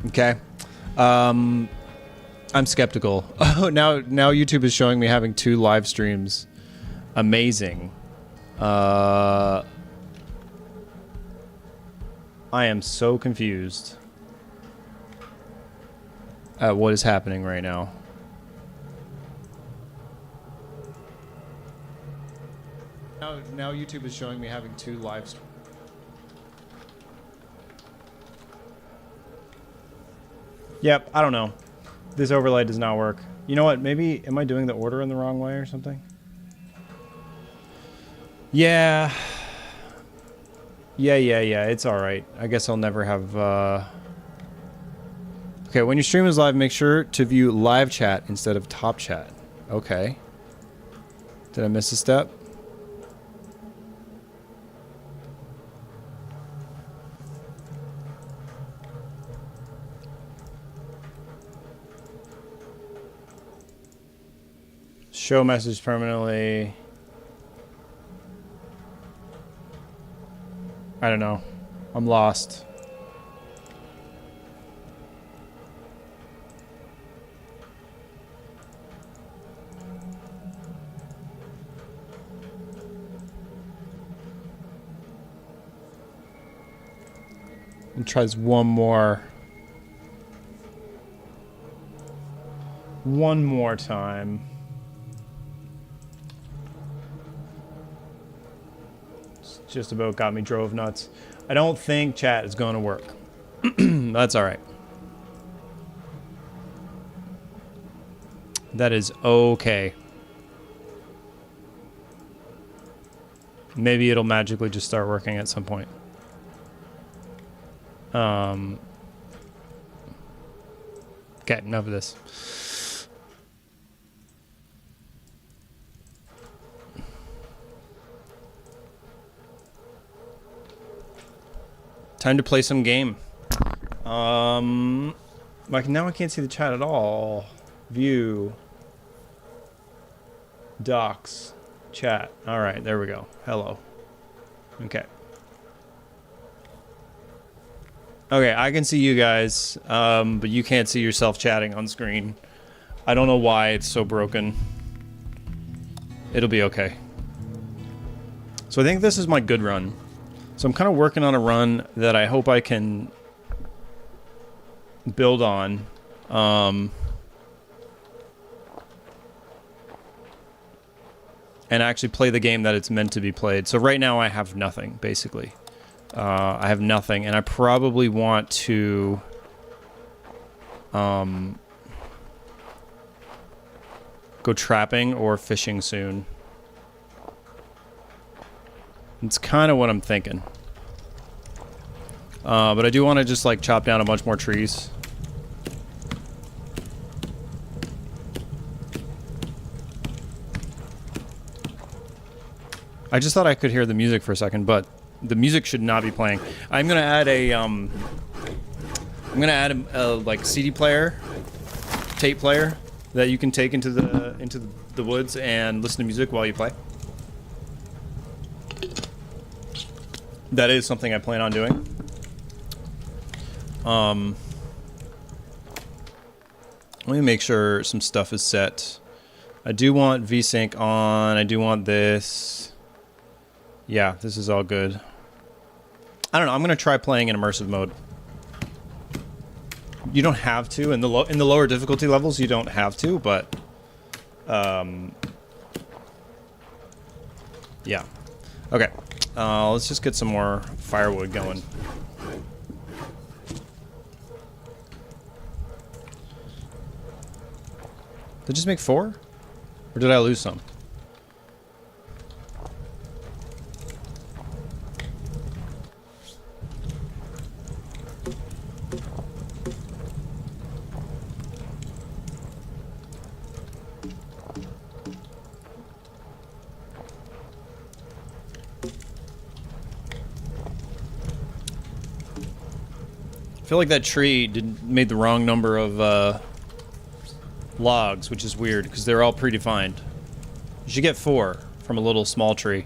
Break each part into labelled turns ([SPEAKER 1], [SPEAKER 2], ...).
[SPEAKER 1] Okay. I'm skeptical. Oh, now YouTube is showing me having 2 live streams. Amazing. I am so confused at what is happening right now. Now YouTube is showing me having 2 live streams. Yep, I don't know. This overlay does not work. You know what? Maybe, am I doing the order in the wrong way or something? Yeah. Yeah, it's alright. I guess I'll never have, Okay, when your stream is live, make sure to view live chat instead of top chat. Okay. Did I miss a step? Show message permanently. I don't know. I'm lost. And try this one more time. Just about got me drove nuts. I don't think chat is going to work. That's all right. That is okay. Maybe it'll magically just start working at some point. Okay, enough of this. Time to play some game. Like now I can't see the chat at all. View. Docs. Chat. Alright, there we go. Hello. Okay. Okay, I can see you guys, but you can't see yourself chatting on screen. I don't know why it's so broken. It'll be okay. So I think this is my good run. So I'm kind of working on a run that I hope I can build on. And actually play the game that it's meant to be played. So right now I have nothing, basically. I have nothing, and I probably want to go trapping or fishing soon. It's kind of what I'm thinking. But I do want to just like chop down a bunch more trees. I just thought I could hear the music for a second, but the music should not be playing. I'm gonna add a like CD player, tape player that you can take into the woods and listen to music while you play. That is something I plan on doing. Let me make sure some stuff is set. I do want VSync on. I do want this. Yeah, this is all good. I don't know. I'm gonna try playing in immersive mode. You don't have to in the lower difficulty levels. You don't have to, but yeah. Okay. Let's just get some more firewood going. Did I just make 4? Or did I lose some? I feel like that tree made the wrong number of logs, which is weird because they're all predefined. You should get 4 from a little small tree.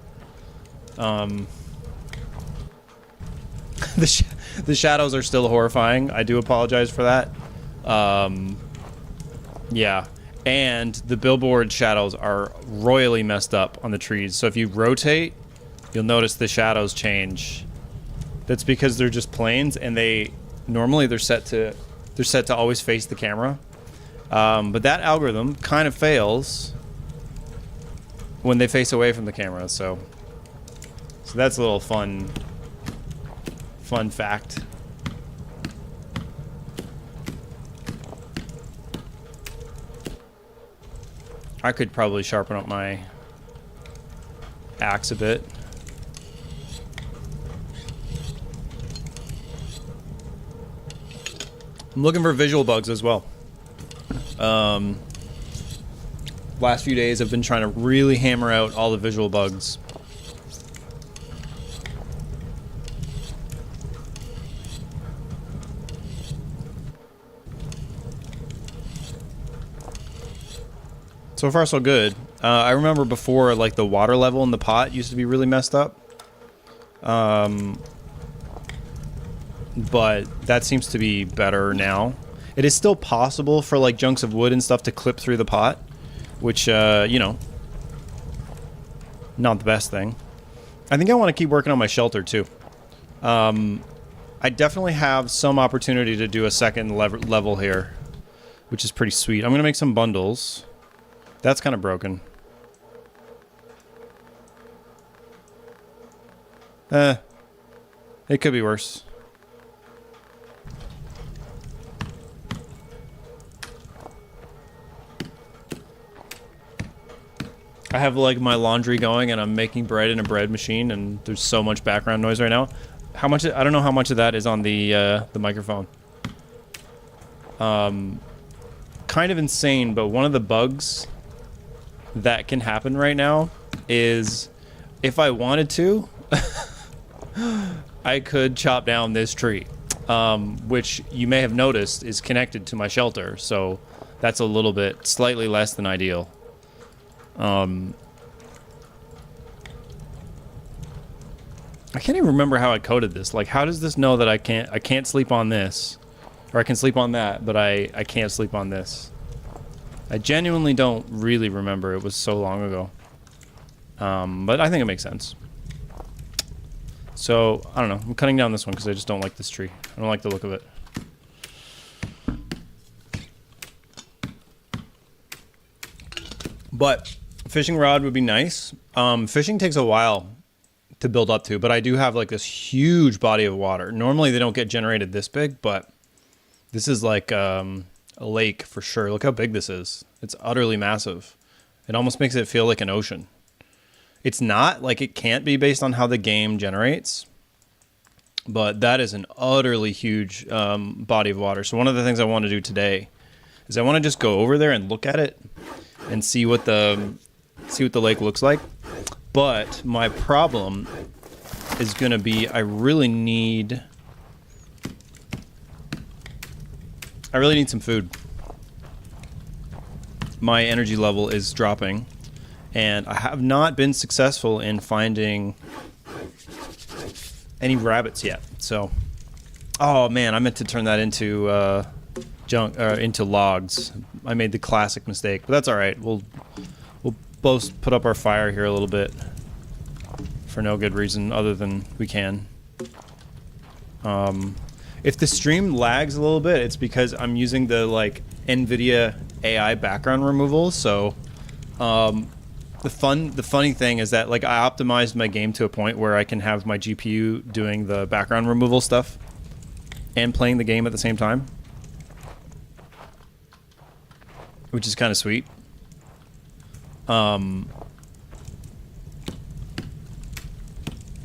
[SPEAKER 1] the shadows are still horrifying. I do apologize for that. Yeah. And the billboard shadows are royally messed up on the trees. So if you rotate, you'll notice the shadows change. That's because they're just planes, and normally they're set to always face the camera. But that algorithm kind of fails when they face away from the camera. So that's a little fun fact. I could probably sharpen up my axe a bit. I'm looking for visual bugs as well. Last few days I've been trying to really hammer out all the visual bugs. So far, so good. I remember before, like, the water level in the pot used to be really messed up. But that seems to be better now. It is still possible for, like, chunks of wood and stuff to clip through the pot, which, you know, not the best thing. I think I want to keep working on my shelter, too. I definitely have some opportunity to do a second level here, which is pretty sweet. I'm going to make some bundles. That's kind of broken. It could be worse. I have, like, my laundry going, and I'm making bread in a bread machine, and there's so much background noise right now. How much? I don't know how much of that is on the microphone. Kind of insane, but one of the bugs that can happen right now is, if I wanted to, I could chop down this tree, which you may have noticed is connected to my shelter, so that's a little bit slightly less than ideal. I can't even remember how I coded this. Like, how does this know that I can't sleep on this, or I can sleep on that, but I can't sleep on this? I genuinely don't really remember. It was so long ago. But I think it makes sense. So, I don't know. I'm cutting down this one because I just don't like this tree. I don't like the look of it. But fishing rod would be nice. Fishing takes a while to build up to, but I do have, like, this huge body of water. Normally they don't get generated this big, but this is like a lake for sure. Look how big this is. It's utterly massive. It almost makes it feel like an ocean. It's not, like, it can't be based on how the game generates, but that is an utterly huge body of water. So one of the things I want to do today is I want to just go over there and look at it and see what the lake looks like. But my problem is going to be I really need some food. My energy level is dropping, and I have not been successful in finding any rabbits yet. So, oh man, I meant to turn that into into logs. I made the classic mistake, but that's all right. We'll both put up our fire here a little bit for no good reason other than we can. If the stream lags a little bit, it's because I'm using the, like, NVIDIA AI background removal. So the funny thing is that, like, I optimized my game to a point where I can have my GPU doing the background removal stuff and playing the game at the same time, which is kind of sweet.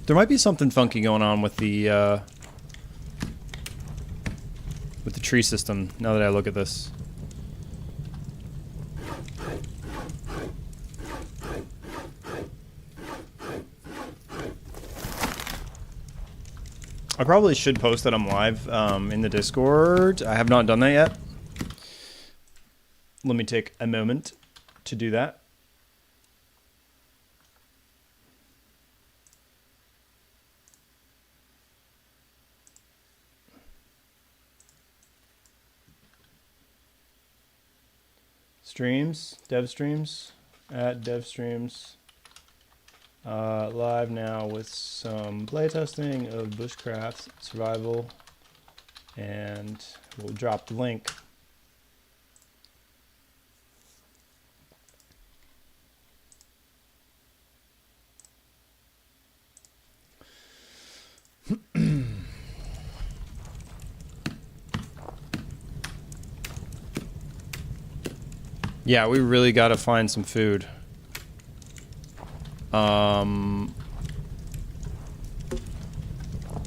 [SPEAKER 1] There might be something funky going on with the tree system now that I look at this. I probably should post that I'm live in the Discord. I have not done that yet. Let me take a moment to do that. streams, dev streams, at dev streams. Live now with some playtesting of Bushcraft survival, and we'll drop the link. Yeah, we really got to find some food. I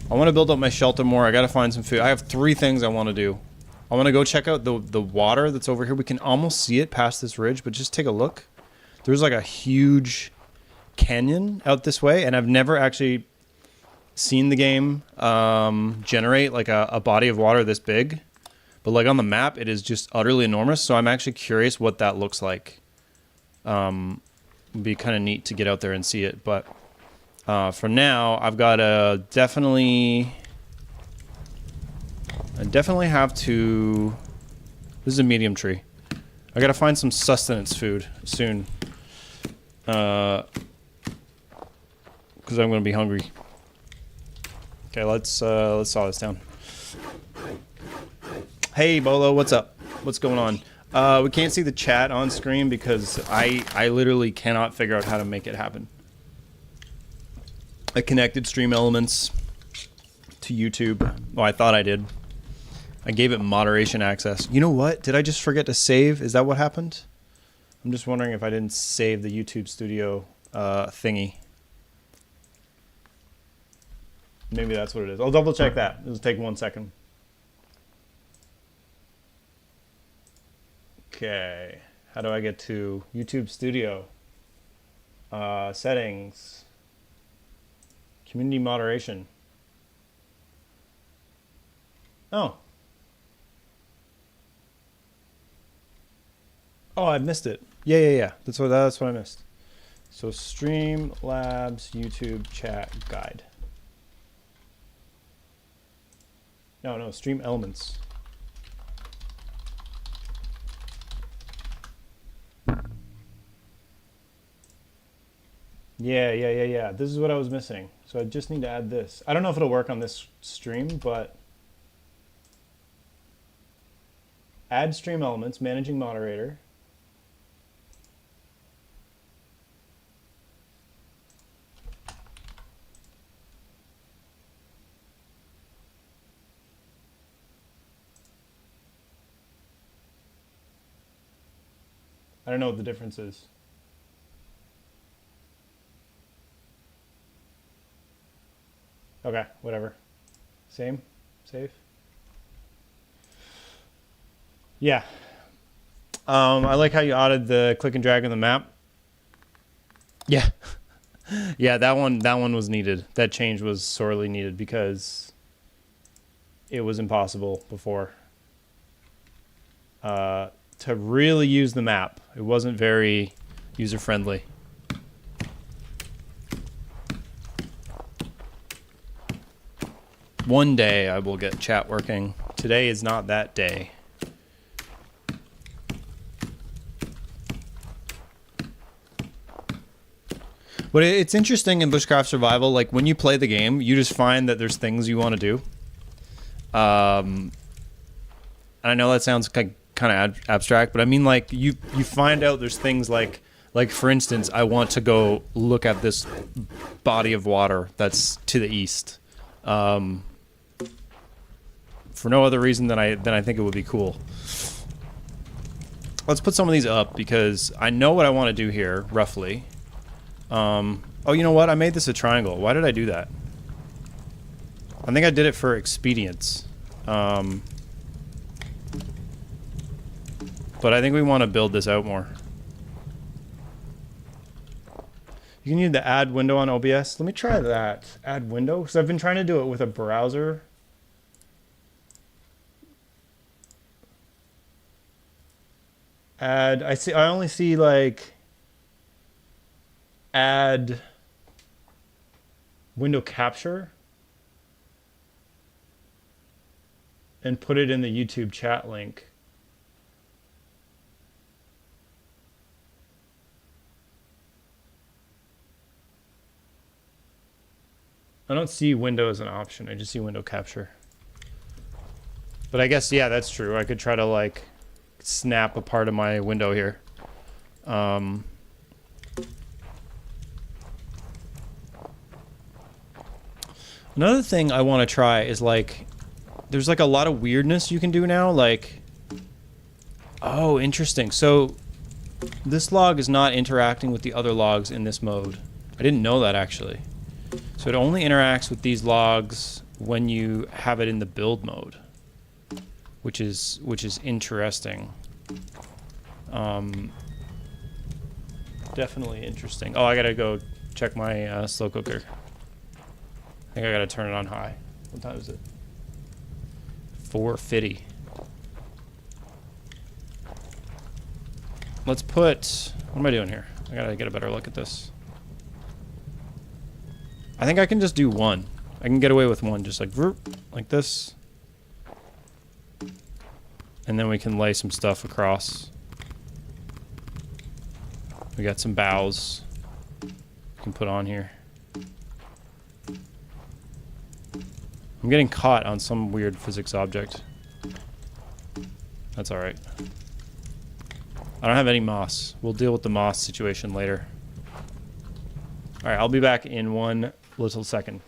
[SPEAKER 1] want to build up my shelter more. I got to find some food. I have 3 things I want to do. I want to go check out the water that's over here. We can almost see it past this ridge, but just take a look. There's like a huge canyon out this way, and I've never actually seen the game generate like a body of water this big. But like on the map, it is just utterly enormous. So I'm actually curious what that looks like. It'd be kind of neat to get out there and see it. But for now, I've got to definitely... I definitely have to... This is a medium tree. I got to find some sustenance food soon. Because I'm going to be hungry. Okay, let's saw this down. Hey, Bolo, what's up? What's going on? We can't see the chat on screen because I literally cannot figure out how to make it happen. I connected Stream Elements to YouTube. Well, I thought I did. I gave it moderation access. You know what? Did I just forget to save? Is that what happened? I'm just wondering if I didn't save the YouTube Studio thingy. Maybe that's what it is. I'll double check that. It'll take 1 second. Okay, how do I get to YouTube Studio? Settings. Community moderation. Oh. Oh, I missed it. Yeah. That's what I missed. So Streamlabs YouTube chat guide. No, Stream Elements. Yeah. This is what I was missing. So I just need to add this. I don't know if it'll work on this stream, but add stream elements, managing moderator. I don't know what the difference is. Okay, whatever. Same? Save? Yeah. I like how you added the click and drag on the map. Yeah. Yeah, that one was needed. That change was sorely needed because it was impossible before. To really use the map. It wasn't very user-friendly. One day I will get chat working. Today is not that day. But it's interesting in Bushcraft Survival, like when you play the game, you just find that there's things you want to do. And I know that sounds kind of abstract, but I mean like you find out there's things like for instance, I want to go look at this body of water that's to the east. For no other reason than I think it would be cool. Let's put some of these up because I know what I want to do here, roughly. Oh, you know what? I made this a triangle. Why did I do that? I think I did it for expedience. But I think we want to build this out more. You need the add window on OBS. Let me try that. Add window. So I've been trying to do it with a browser. Add. I only see like add window capture and put it in the YouTube chat link. I don't see window as an option. I just see window capture. But I guess, yeah, that's true. I could try to, like, snap a part of my window here. Another thing I want to try is, like, there's, like, a lot of weirdness you can do now. Like, oh, interesting. So this log is not interacting with the other logs in this mode. I didn't know that, actually. So it only interacts with these logs when you have it in the build mode, which is interesting. Definitely interesting. Oh, I gotta go check my slow cooker. I think I gotta turn it on high. What time is it? 4:50. Let's put... What am I doing here? I gotta get a better look at this. I think I can just do one. I can get away with one, just like this. And then we can lay some stuff across. We got some boughs we can put on here. I'm getting caught on some weird physics object. That's alright. I don't have any moss. We'll deal with the moss situation later. Alright, I'll be back in one little second.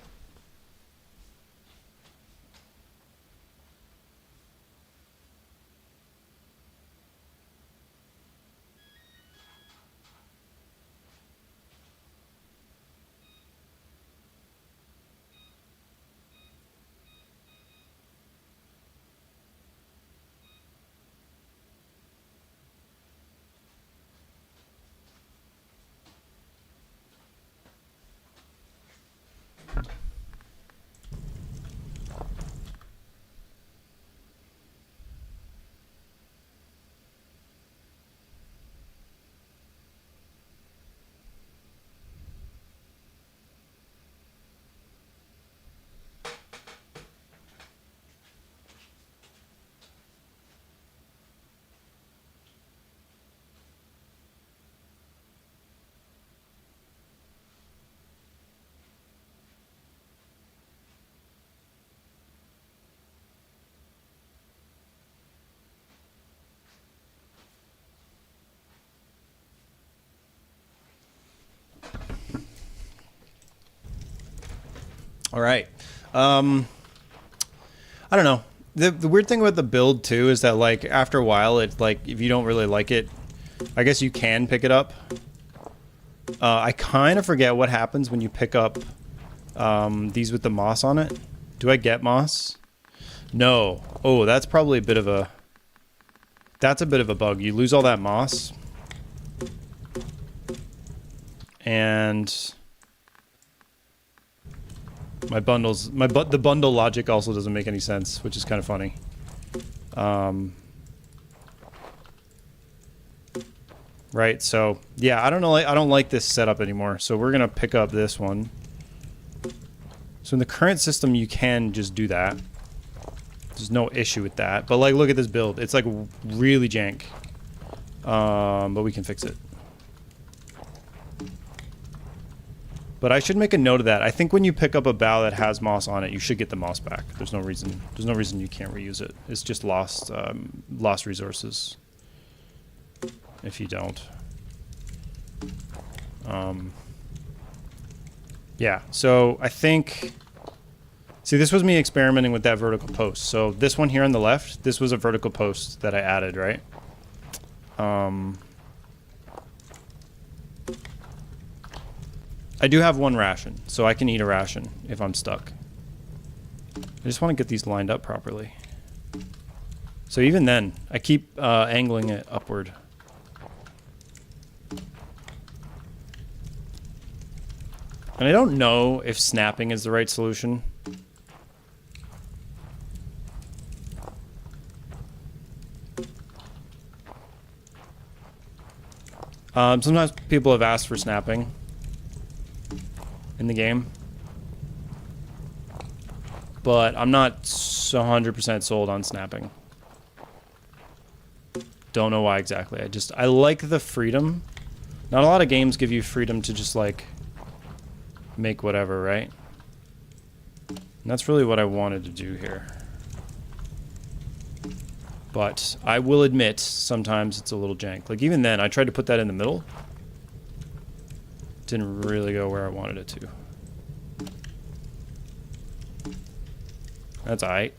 [SPEAKER 1] All right. I don't know. The weird thing about the build too is that, like, after a while, it's like, if you don't really like it, I guess you can pick it up. I kind of forget what happens when you pick up these with the moss on it. Do I get moss? No. Oh, that's probably a bit of a... That's a bit of a bug. You lose all that moss. And... my bundles, the bundle logic also doesn't make any sense, which is kind of funny. Right, so yeah, I don't know. I don't like this setup anymore. So we're gonna pick up this one. So in the current system, you can just do that. There's no issue with that. But like, look at this build. It's like really jank. But we can fix it. But I should make a note of that. I think when you pick up a bough that has moss on it, you should get the moss back. There's no reason. There's no reason you can't reuse it. It's just lost resources if you don't. Yeah. So I think. See, this was me experimenting with that vertical post. So this one here on the left, this was a vertical post that I added, right? I do have one ration, so I can eat a ration if I'm stuck. I just want to get these lined up properly. So even then, I keep angling it upward. And I don't know if snapping is the right solution. Sometimes people have asked for snapping in the game, but I'm not 100% sold on snapping. Don't know why exactly. I like the freedom. Not a lot of games give you freedom to just like make whatever, right? And that's really what I wanted to do here. But I will admit, sometimes it's a little jank. Like, even then, I tried to put that in the middle. Didn't really go where I wanted it to. That's alright.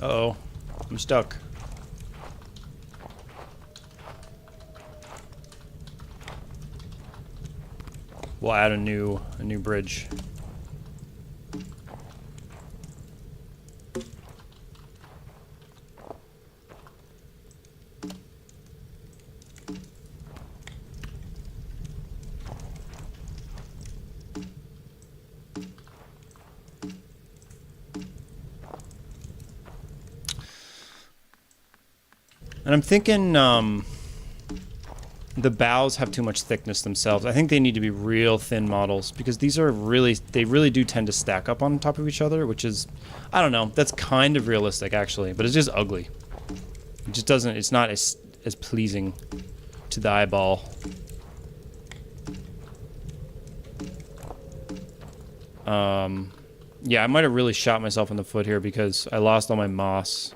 [SPEAKER 1] Uh-oh. I'm stuck. We'll add a new bridge. And I'm thinking the bows have too much thickness themselves. I think they need to be real thin models because these are they really do tend to stack up on top of each other, which is, I don't know, that's kind of realistic actually, but it's just ugly. It just doesn't, it's not as pleasing to the eyeball. Yeah, I might have really shot myself in the foot here because I lost all my moss.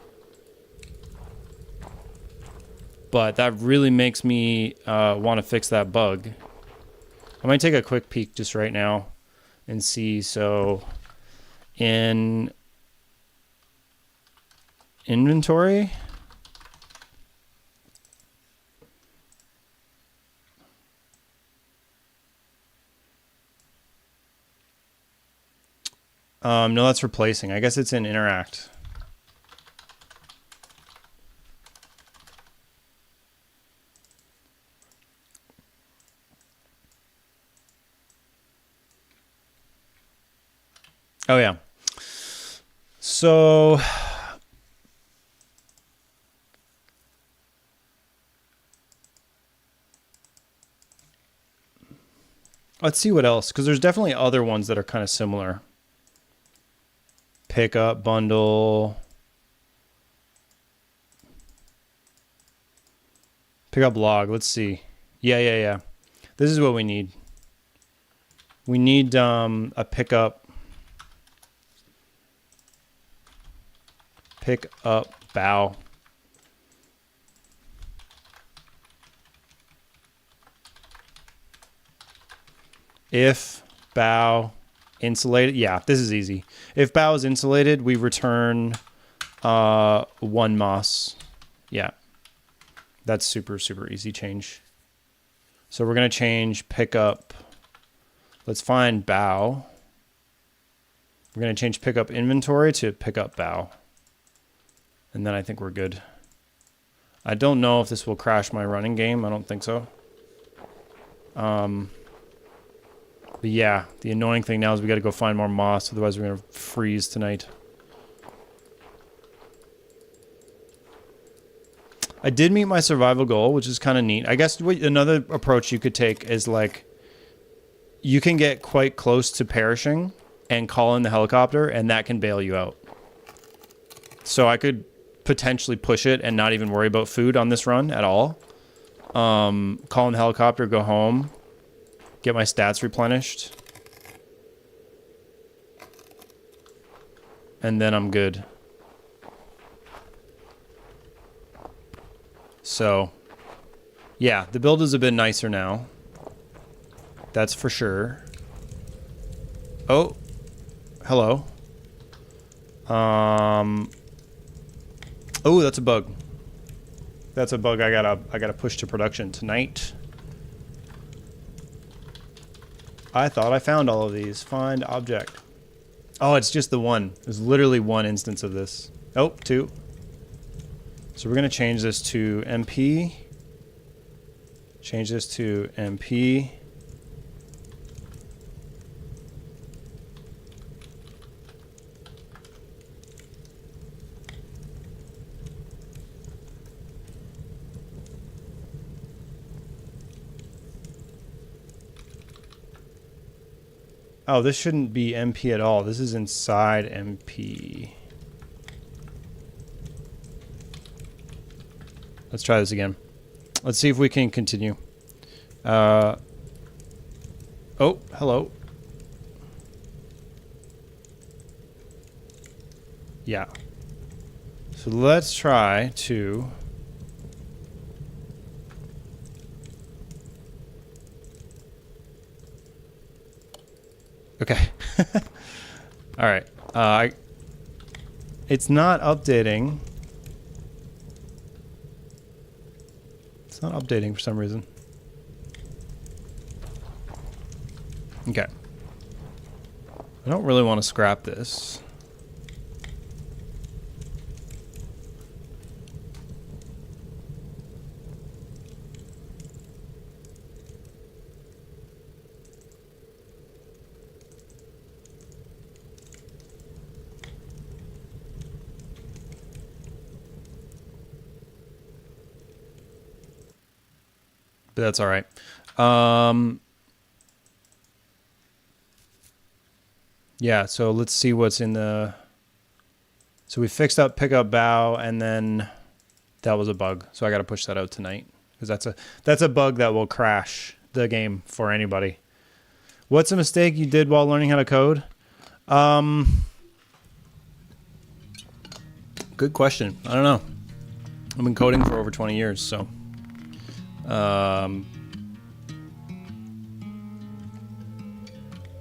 [SPEAKER 1] But that really makes me want to fix that bug. I might take a quick peek just right now and see. So in inventory, no, that's replacing. I guess it's in interact. Oh, yeah. So let's see what else, because there's definitely other ones that are kind of similar. Pickup bundle. Pickup log. Let's see. Yeah. This is what we need. We need a pickup bow. If bow insulated, yeah, this is easy. If bow is insulated, we return 1 moss. Yeah, that's super easy change. So we're gonna change pickup. Let's find bow. We're gonna change pickup inventory to pickup bow. And then I think we're good. I don't know if this will crash my running game. I don't think so. But yeah, the annoying thing now is we got to go find more moss. Otherwise, we're going to freeze tonight. I did meet my survival goal, which is kind of neat. I guess another approach you could take is like, you can get quite close to perishing and call in the helicopter, and that can bail you out. So I could potentially push it and not even worry about food on this run at all. Call in the helicopter, go home, get my stats replenished, and then I'm good. So yeah, the build is a bit nicer now, that's for sure. Oh, hello. Oh, that's a bug. That's a bug I gotta push to production tonight. I thought I found all of these. Find object. Oh, it's just the one. There's literally one instance of this. Oh, 2. So we're gonna change this to MP. Change this to MP. Oh, this shouldn't be MP at all. This is inside MP. Let's try this again. Let's see if we can continue. Oh, hello. Yeah. So let's try to... Okay. All right. It's not updating. It's not updating for some reason. Okay. I don't really want to scrap this. But that's all right. Yeah, so let's see what's in the... So we fixed up pickup bow, and then that was a bug. So I got to push that out tonight, because that's a bug that will crash the game for anybody. What's a mistake you did while learning how to code? Good question. I don't know. I've been coding for over 20 years, so...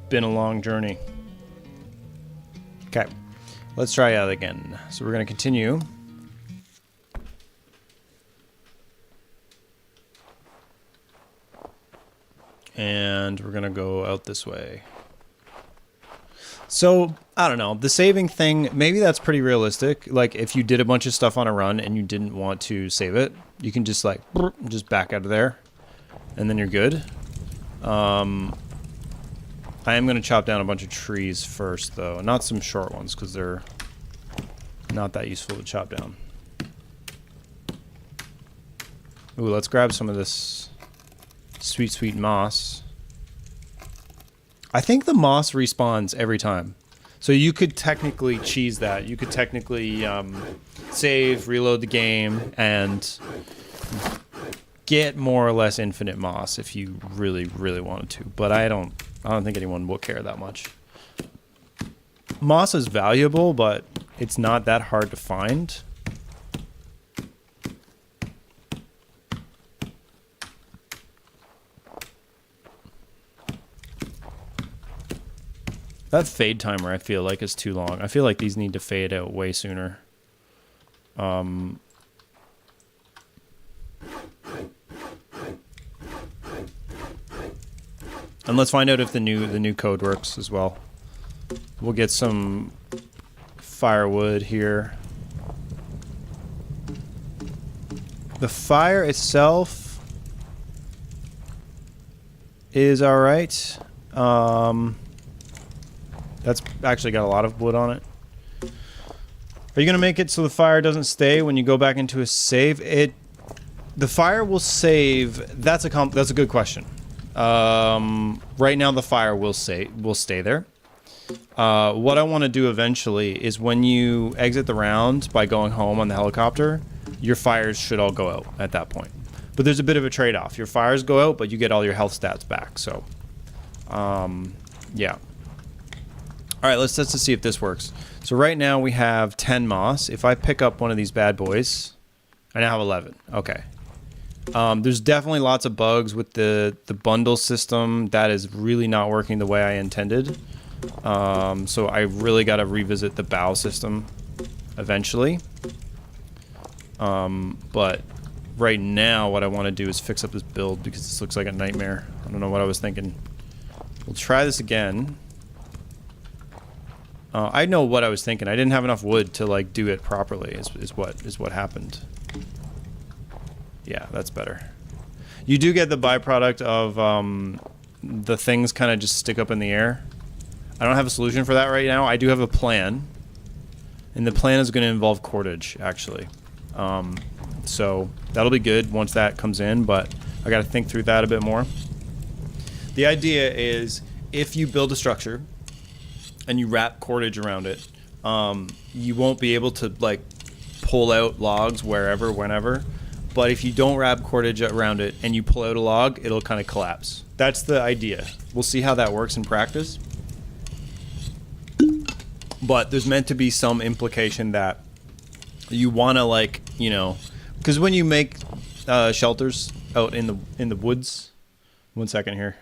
[SPEAKER 1] been a long journey. Okay, let's try that again. So we're going to continue. And we're going to go out this way. So, I don't know. The saving thing, maybe that's pretty realistic. Like, if you did a bunch of stuff on a run and you didn't want to save it, you can just, like, just back out of there. And then you're good. I am going to chop down a bunch of trees first, though. Not some short ones, because they're not that useful to chop down. Ooh, let's grab some of this sweet, sweet moss. I think the moss respawns every time. So you could technically cheese that. You could technically save, reload the game, and get more or less infinite moss if you really, really wanted to. But I don't think anyone will care that much. Moss is valuable, but it's not that hard to find. That fade timer, I feel like, is too long. I feel like these need to fade out way sooner. And let's find out if the new code works as well. We'll get some firewood here. The fire itself is all right. That's actually got a lot of wood on it. Are you gonna make it so the fire doesn't stay when you go back into a save? The fire will save. That's a good question. Right now the fire will stay there. What I want to do eventually is when you exit the round by going home on the helicopter, your fires should all go out at that point. But there's a bit of a trade-off. Your fires go out, but you get all your health stats back. So, yeah. All right, let's test to see if this works. So right now we have 10 moss. If I pick up one of these bad boys, I now have 11. Okay. There's definitely lots of bugs with the bundle system. That is really not working the way I intended. So I really got to revisit the bow system eventually. But right now what I want to do is fix up this build because this looks like a nightmare. I don't know what I was thinking. We'll try this again. I know what I was thinking. I didn't have enough wood to like do it properly is what happened. Yeah, that's better. You do get the byproduct of the things kind of just stick up in the air. I don't have a solution for that right now. I do have a plan. And the plan is going to involve cordage, actually. So that'll be good once that comes in, but I got to think through that a bit more. The idea is if you build a structure and you wrap cordage around it, you won't be able to like pull out logs wherever, whenever. but if you don't wrap cordage around it and you pull out a log, it'll kind of collapse. That's the idea. We'll see how that works in practice. But there's meant to be some implication that you want to, like, you know, because when you make shelters out in the woods. One second here.